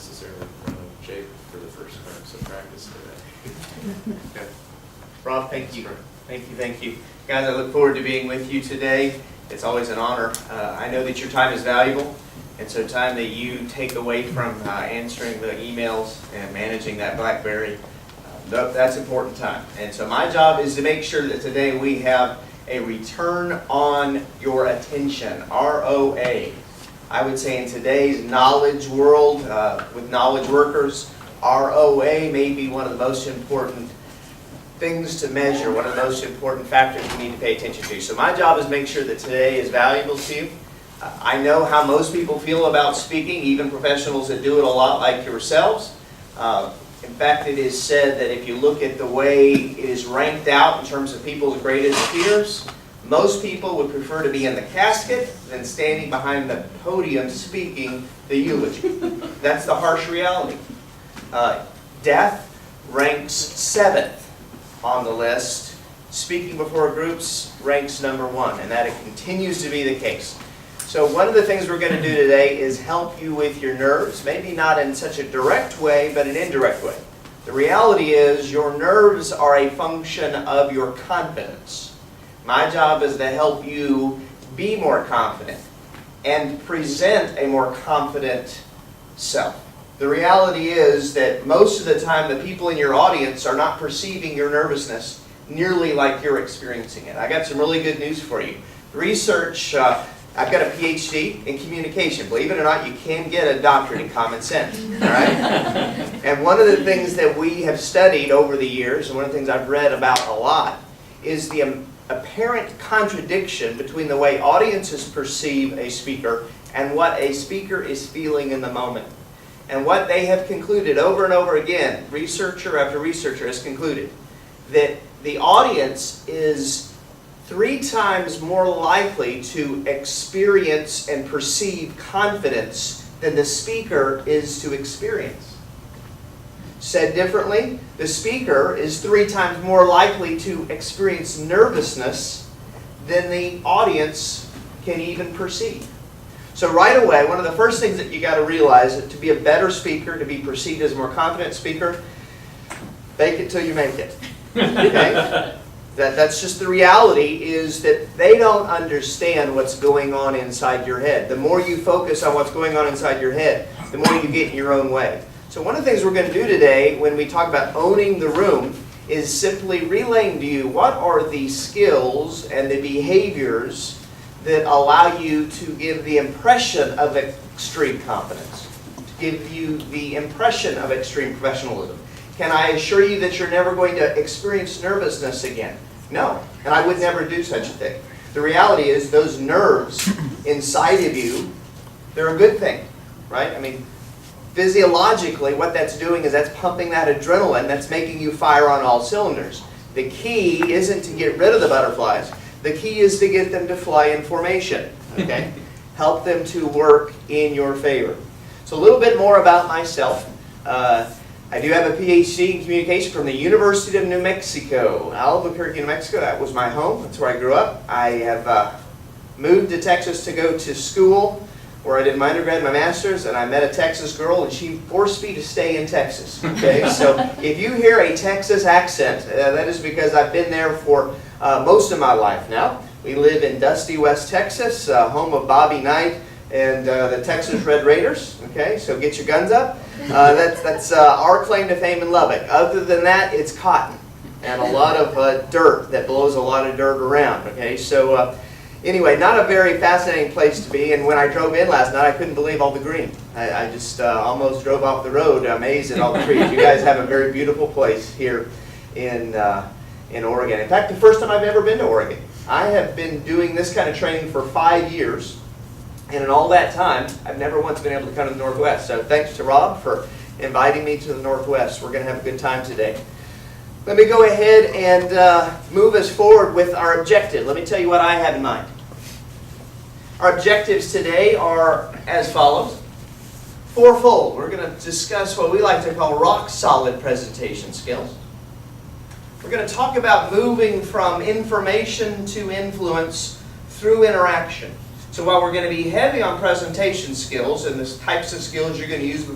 necessarily in shape for the first time, so practice today. Okay. Rob, thank you. Thank you. Guys, I look forward to being with you today. It's always an honor. I know that your time is valuable, and so time that you take away from answering the emails and managing that BlackBerry, that's important time. And so my job is to make sure that today we have a return on your attention, ROA. I would say in today's knowledge world, with knowledge workers, ROA may be one of the most important things to measure, one of the most important factors you need to pay attention to. So my job is to make sure that today is valuable to you. I know how most people feel about speaking, even professionals that do it a lot like yourselves. In fact, it is said that if you look at the way it is ranked out in terms of people's greatest fears, most people would prefer to be in the casket than standing behind the podium speaking the eulogy. That's the harsh reality. Death ranks 7th on the list. Speaking before groups ranks number 1, and that it continues to be the case. So one of the things we're going to do today is help you with your nerves, maybe not in such a direct way, but an indirect way. The reality is your nerves are a function of your confidence. My job is to help you be more confident and present a more confident self. The reality is that most of the time the people in your audience are not perceiving your nervousness nearly like you're experiencing it. I got some really good news for you. Research, I've got a PhD in communication. Believe it or not, you can get a doctorate in common sense. All right? And one of the things that we have studied over the years, and one of the things I've read about a lot, is the apparent contradiction between the way audiences perceive a speaker and what a speaker is feeling in the moment. And what they have concluded over and over again, researcher after researcher has concluded, that the audience is 3 times more likely to experience and perceive confidence than the speaker is to experience. Said differently, the speaker is 3 times more likely to experience nervousness than the audience can even perceive. So right away, one of the first things that you got to realize is that to be a better speaker, to be perceived as a more confident speaker, fake it till you make it. Okay? That's just the reality, is that they don't understand what's going on inside your head. The more you focus on what's going on inside your head, the more you get in your own way. So one of the things we're going to do today when we talk about owning the room is simply relaying to you what are the skills and the behaviors that allow you to give the impression of extreme confidence, to give you the impression of extreme professionalism. Can I assure you that you're never going to experience nervousness again? No, and I would never do such a thing. The reality is those nerves inside of you, they're a good thing, right? I mean, physiologically, what that's doing is that's pumping that adrenaline, that's making you fire on all cylinders. The key isn't to get rid of the butterflies. The key is to get them to fly in formation, okay? Help them to work in your favor. So a little bit more about myself. I do have a PhD in communication from the University of New Mexico, Albuquerque, New Mexico. That was my home. That's where I grew up. I have moved to Texas to go to school, where I did my undergrad and my master's, and I met a Texas girl, and she forced me to stay in Texas. Okay, so if you hear a Texas accent, that is because I've been there for most of my life now. We live in Dusty, West Texas, home of Bobby Knight and the Texas Red Raiders. Okay, so get your guns up. That's our claim to fame in Lubbock. Other than that, it's cotton and a lot of dirt that blows a lot of dirt around. Okay, so anyway, not a very fascinating place to be. And when I drove in last night, I couldn't believe all the green. I just almost drove off the road amazed at all the trees. You guys have a very beautiful place here in Oregon. In fact, the first time I've ever been to Oregon. I have been doing this kind of training for 5 years. And in all that time, I've never once been able to come to the Northwest. So thanks to Rob for inviting me to the Northwest. We're going to have a good time today. Let me go ahead and move us forward with our objective. Let me tell you what I have in mind. Our objectives today are as follows. 4-fold. We're going to discuss what we like to call rock-solid presentation skills. We're going to talk about moving from information to influence through interaction. So while we're going to be heavy on presentation skills and the types of skills you're going to use